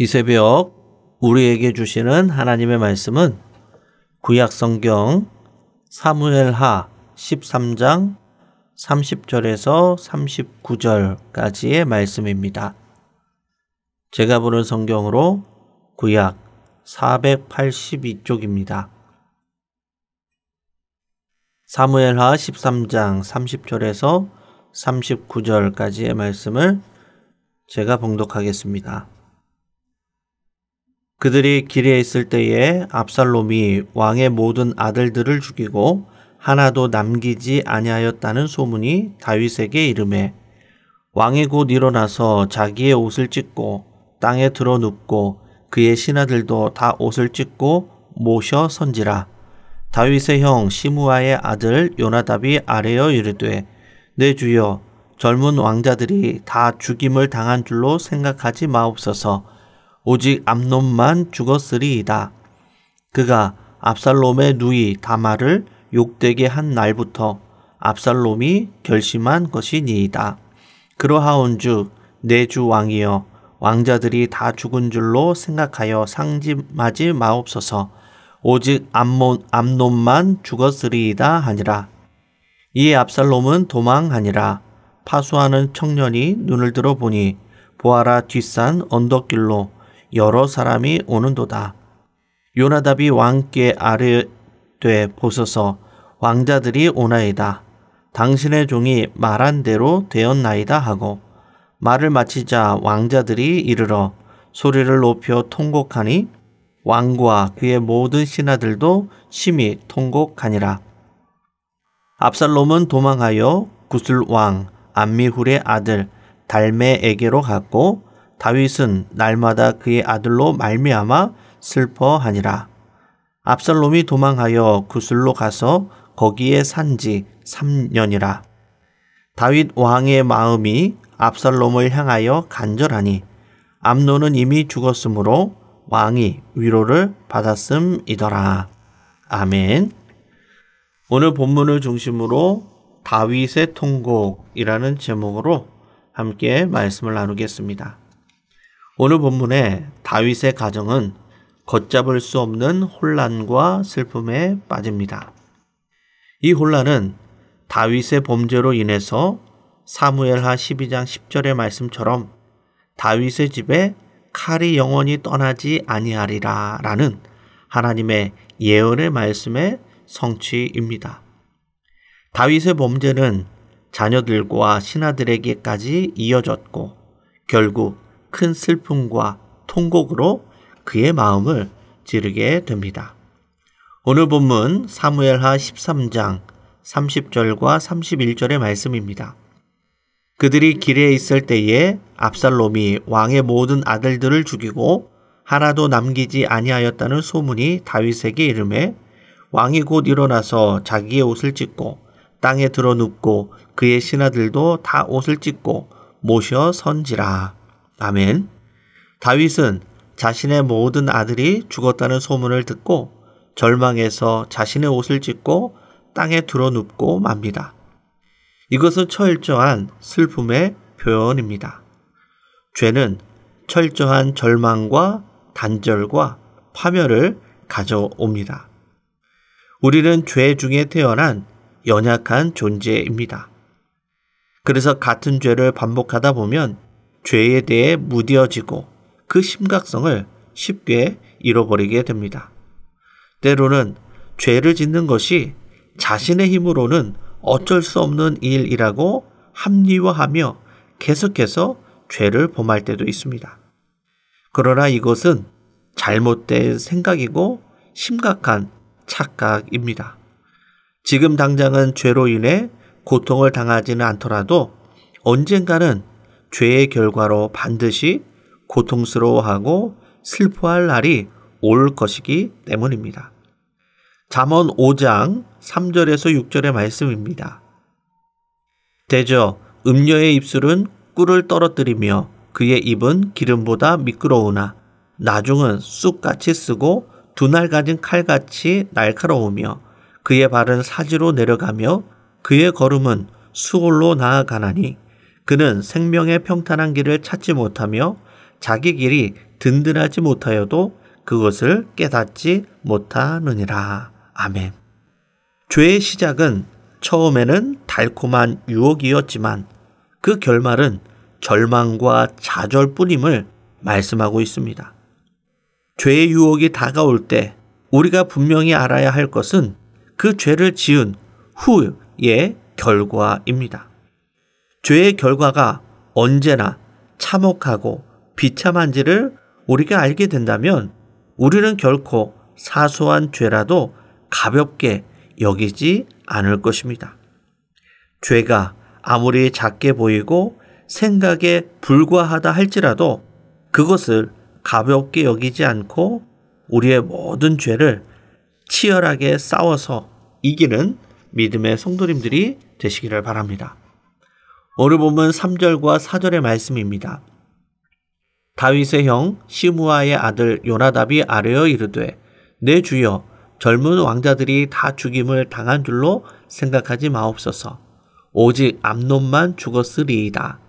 이 새벽 우리에게 주시는 하나님의 말씀은 구약성경 사무엘하 13장 30절에서 39절까지의 말씀입니다. 제가 보는 성경으로 구약 482쪽입니다. 사무엘하 13장 30절에서 39절까지의 말씀을 제가 봉독하겠습니다. 그들이 길에 있을 때에 압살롬이 왕의 모든 아들들을 죽이고 하나도 남기지 아니하였다는 소문이 다윗에게 이르매 왕이 곧 일어나서 자기의 옷을 찢고 땅에 들어 눕고 그의 신하들도 다 옷을 찢고 모셔 선지라. 다윗의 형 시므아의 아들 요나답이 아뢰어 이르되 내 주여 젊은 왕자들이 다 죽임을 당한 줄로 생각하지 마옵소서. 오직 암논만 죽었으리이다. 그가 압살롬의 누이 다말을 욕되게 한 날부터 압살롬이 결심한 것이니이다. 그러하온즉 내 주 왕이여 왕자들이 다 죽은 줄로 생각하여 상심하지 마옵소서. 오직 암논만 죽었으리이다 하니라. 이에 압살롬은 도망하니라. 파수하는 청년이 눈을 들어 보니 보아라 뒷산 언덕길로 여러 사람이 오는도다. 요나답이 왕께 아뢰되 보소서 왕자들이 오나이다. 당신의 종이 말한 대로 되었나이다 하고 말을 마치자 왕자들이 이르러 소리를 높여 통곡하니 왕과 그의 모든 신하들도 심히 통곡하니라. 압살롬은 도망하여 구슬 왕 암미훌의 아들 달메에게로 갔고 다윗은 날마다 그의 아들로 말미암아 슬퍼하니라. 압살롬이 도망하여 구슬로 가서 거기에 산지 3년이라. 다윗 왕의 마음이 압살롬을 향하여 간절하니 암논은 이미 죽었으므로 왕이 위로를 받았음이더라. 아멘. 오늘 본문을 중심으로 다윗의 통곡이라는 제목으로 함께 말씀을 나누겠습니다. 오늘 본문에 다윗의 가정은 걷잡을 수 없는 혼란과 슬픔에 빠집니다. 이 혼란은 다윗의 범죄로 인해서 사무엘하 12장 10절의 말씀처럼 다윗의 집에 칼이 영원히 떠나지 아니하리라 라는 하나님의 예언의 말씀의 성취입니다. 다윗의 범죄는 자녀들과 신하들에게까지 이어졌고 결국 큰 슬픔과 통곡으로 그의 마음을 찌르게 됩니다. 오늘 본문 사무엘하 13장 30절과 31절의 말씀입니다. 그들이 길에 있을 때에 압살롬이 왕의 모든 아들들을 죽이고 하나도 남기지 아니하였다는 소문이 다윗에게 이르매 왕이 곧 일어나서 자기의 옷을 찢고 땅에 들어 눕고 그의 신하들도 다 옷을 찢고 모셔 선지라. 아멘. 다윗은 자신의 모든 아들이 죽었다는 소문을 듣고 절망해서 자신의 옷을 찢고 땅에 들어 눕고 맙니다. 이것은 철저한 슬픔의 표현입니다. 죄는 철저한 절망과 단절과 파멸을 가져옵니다. 우리는 죄 중에 태어난 연약한 존재입니다. 그래서 같은 죄를 반복하다 보면 죄에 대해 무뎌지고 그 심각성을 쉽게 잃어버리게 됩니다. 때로는 죄를 짓는 것이 자신의 힘으로는 어쩔 수 없는 일이라고 합리화하며 계속해서 죄를 범할 때도 있습니다. 그러나 이것은 잘못된 생각이고 심각한 착각입니다. 지금 당장은 죄로 인해 고통을 당하지는 않더라도 언젠가는 죄의 결과로 반드시 고통스러워하고 슬퍼할 날이 올 것이기 때문입니다. 잠언 5장 3절에서 6절의 말씀입니다. 대저 음녀의 입술은 꿀을 떨어뜨리며 그의 입은 기름보다 미끄러우나 나중은 쑥같이 쓰고 두 날 가진 칼같이 날카로우며 그의 발은 사지로 내려가며 그의 걸음은 수월로 나아가나니 그는 생명의 평탄한 길을 찾지 못하며 자기 길이 든든하지 못하여도 그것을 깨닫지 못하느니라. 아멘. 죄의 시작은 처음에는 달콤한 유혹이었지만 그 결말은 절망과 좌절뿐임을 말씀하고 있습니다. 죄의 유혹이 다가올 때 우리가 분명히 알아야 할 것은 그 죄를 지은 후의 결과입니다. 죄의 결과가 언제나 참혹하고 비참한지를 우리가 알게 된다면 우리는 결코 사소한 죄라도 가볍게 여기지 않을 것입니다. 죄가 아무리 작게 보이고 생각에 불과하다 할지라도 그것을 가볍게 여기지 않고 우리의 모든 죄를 치열하게 싸워서 이기는 믿음의 성도님들이 되시기를 바랍니다. 오늘 본문 3절과 4절의 말씀입니다. 다윗의 형 시므아의 아들 요나답이 아뢰어 이르되 내 주여 젊은 왕자들이 다 죽임을 당한 줄로 생각하지 마옵소서. 오직 암논만 죽었으리이다.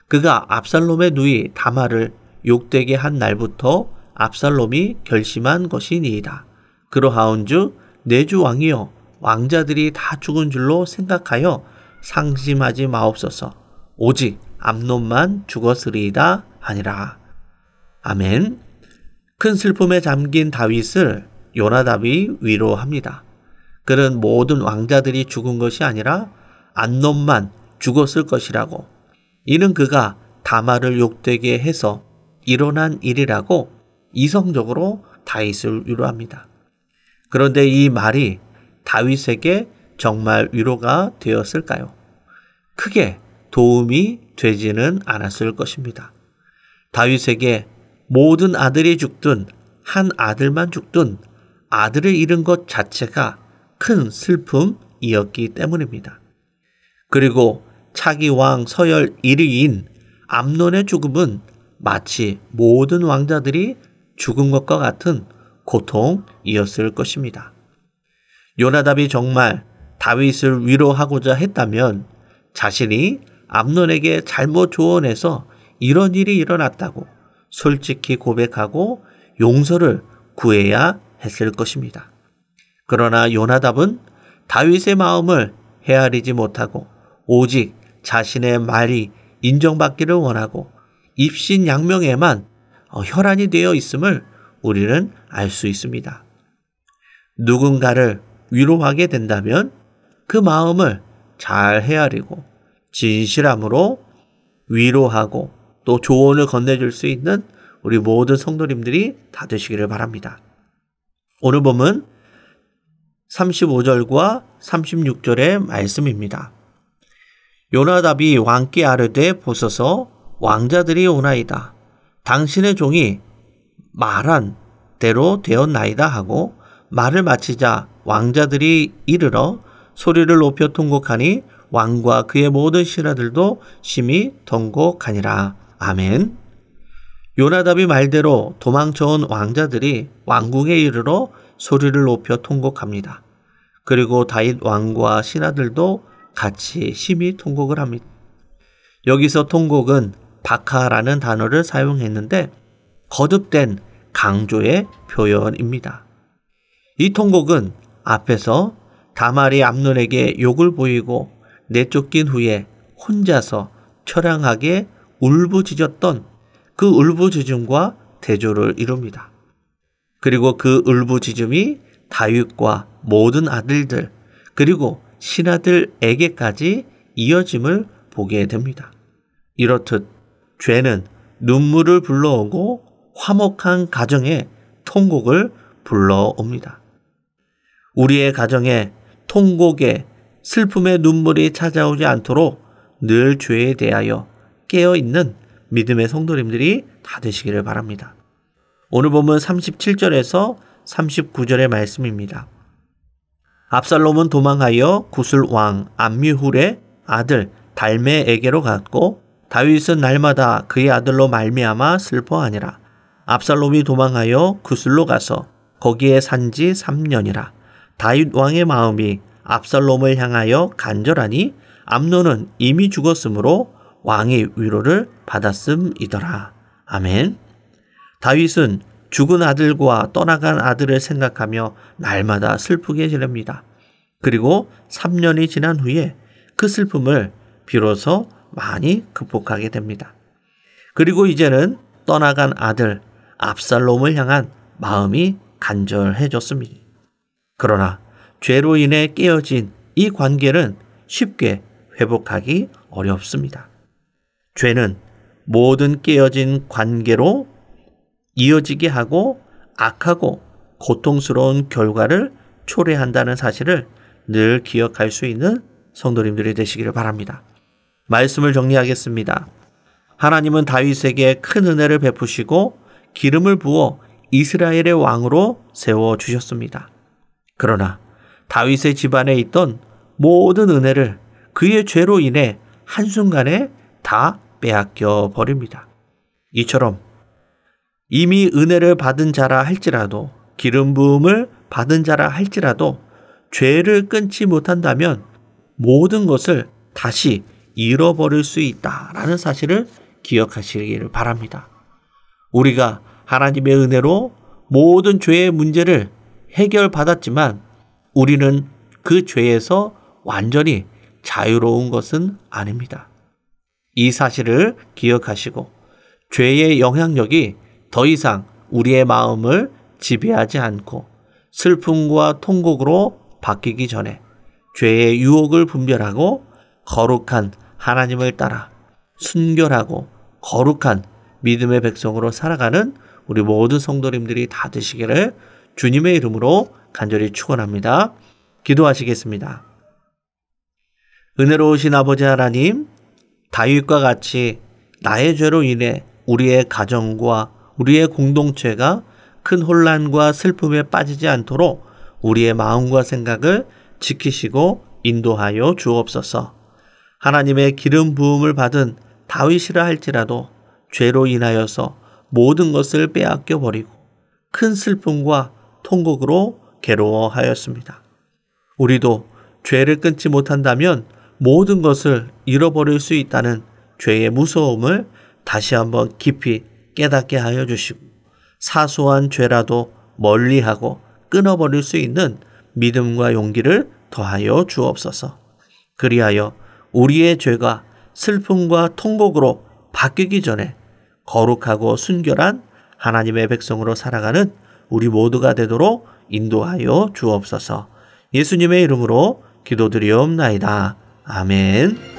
그가 압살롬의 누이 다말을 욕되게 한 날부터 압살롬이 결심한 것이니이다. 그러하온즉 내 주 왕이여 왕자들이 다 죽은 줄로 생각하여 상심하지 마옵소서. 오직 암논만 죽었으리이다 하니라. 아멘. 큰 슬픔에 잠긴 다윗을 요나답이 위로합니다. 그는 모든 왕자들이 죽은 것이 아니라 암논만 죽었을 것이라고, 이는 그가 다말을 욕되게 해서 일어난 일이라고 이성적으로 다윗을 위로합니다. 그런데 이 말이 다윗에게 정말 위로가 되었을까요? 크게 도움이 되지는 않았을 것입니다. 다윗에게 모든 아들이 죽든 한 아들만 죽든 아들을 잃은 것 자체가 큰 슬픔이었기 때문입니다. 그리고 차기 왕 서열 1위인 암논의 죽음은 마치 모든 왕자들이 죽은 것과 같은 고통이었을 것입니다. 요나답이 정말 다윗을 위로하고자 했다면 자신이 암논에게 잘못 조언해서 이런 일이 일어났다고 솔직히 고백하고 용서를 구해야 했을 것입니다. 그러나 요나답은 다윗의 마음을 헤아리지 못하고 오직 자신의 말이 인정받기를 원하고 입신양명에만 혈안이 되어 있음을 우리는 알 수 있습니다. 누군가를 위로하게 된다면 그 마음을 잘 헤아리고 진실함으로 위로하고 또 조언을 건네줄 수 있는 우리 모든 성도님들이 다 되시기를 바랍니다. 오늘 본문 35절과 36절의 말씀입니다. 요나답이 왕께 아뢰되 보소서 왕자들이 오나이다. 당신의 종이 말한 대로 되었나이다 하고 말을 마치자 왕자들이 이르러 소리를 높여 통곡하니 왕과 그의 모든 신하들도 심히 통곡하니라. 아멘. 요나답이 말대로 도망쳐온 왕자들이 왕궁에 이르러 소리를 높여 통곡합니다. 그리고 다윗 왕과 신하들도 같이 심히 통곡을 합니다. 여기서 통곡은 바카라는 단어를 사용했는데 거듭된 강조의 표현입니다. 이 통곡은 앞에서 다말이 암논에게 욕을 보이고 내쫓긴 후에 혼자서 처량하게 울부짖었던 그 울부짖음과 대조를 이룹니다. 그리고 그 울부짖음이 다윗과 모든 아들들 그리고 신하들에게까지 이어짐을 보게 됩니다. 이렇듯 죄는 눈물을 불러오고 화목한 가정에 통곡을 불러옵니다. 우리의 가정에 통곡의 슬픔의 눈물이 찾아오지 않도록 늘 죄에 대하여 깨어있는 믿음의 성도님들이 다 되시기를 바랍니다. 오늘 본문 37절에서 39절의 말씀입니다. 압살롬은 도망하여 구슬 왕 암미훌의 아들 달메에게로 갔고 다윗은 날마다 그의 아들로 말미암아 슬퍼하니라. 압살롬이 도망하여 구슬로 가서 거기에 산지 3년이라. 다윗 왕의 마음이 압살롬을 향하여 간절하니 암논은 이미 죽었으므로 왕의 위로를 받았음이더라. 아멘. 다윗은 죽은 아들과 떠나간 아들을 생각하며 날마다 슬프게 지냅니다. 그리고 3년이 지난 후에 그 슬픔을 비로소 많이 극복하게 됩니다. 그리고 이제는 떠나간 아들 압살롬을 향한 마음이 간절해졌습니다. 그러나 죄로 인해 깨어진 이 관계는 쉽게 회복하기 어렵습니다. 죄는 모든 깨어진 관계로 이어지게 하고 악하고 고통스러운 결과를 초래한다는 사실을 늘 기억할 수 있는 성도님들이 되시기를 바랍니다. 말씀을 정리하겠습니다. 하나님은 다윗에게 큰 은혜를 베푸시고 기름을 부어 이스라엘의 왕으로 세워주셨습니다. 그러나 다윗의 집안에 있던 모든 은혜를 그의 죄로 인해 한순간에 다 빼앗겨 버립니다. 이처럼 이미 은혜를 받은 자라 할지라도 기름 부음을 받은 자라 할지라도 죄를 끊지 못한다면 모든 것을 다시 잃어버릴 수 있다라는 사실을 기억하시기를 바랍니다. 우리가 하나님의 은혜로 모든 죄의 문제를 해결받았지만 우리는 그 죄에서 완전히 자유로운 것은 아닙니다. 이 사실을 기억하시고 죄의 영향력이 더 이상 우리의 마음을 지배하지 않고 슬픔과 통곡으로 바뀌기 전에 죄의 유혹을 분별하고 거룩한 하나님을 따라 순결하고 거룩한 믿음의 백성으로 살아가는 우리 모든 성도님들이 다 되시기를 주님의 이름으로 간절히 축원합니다. 기도하시겠습니다. 은혜로우신 아버지 하나님, 다윗과 같이 나의 죄로 인해 우리의 가정과 우리의 공동체가 큰 혼란과 슬픔에 빠지지 않도록 우리의 마음과 생각을 지키시고 인도하여 주옵소서. 하나님의 기름 부음을 받은 다윗이라 할지라도 죄로 인하여서 모든 것을 빼앗겨 버리고 큰 슬픔과 통곡으로 괴로워하였습니다. 우리도 죄를 끊지 못한다면 모든 것을 잃어버릴 수 있다는 죄의 무서움을 다시 한번 깊이 깨닫게 하여 주시고 사소한 죄라도 멀리하고 끊어버릴 수 있는 믿음과 용기를 더하여 주옵소서. 그리하여 우리의 죄가 슬픔과 통곡으로 바뀌기 전에 거룩하고 순결한 하나님의 백성으로 살아가는 우리 모두가 되도록 인도하여 주옵소서. 예수님의 이름으로 기도드리옵나이다. 아멘.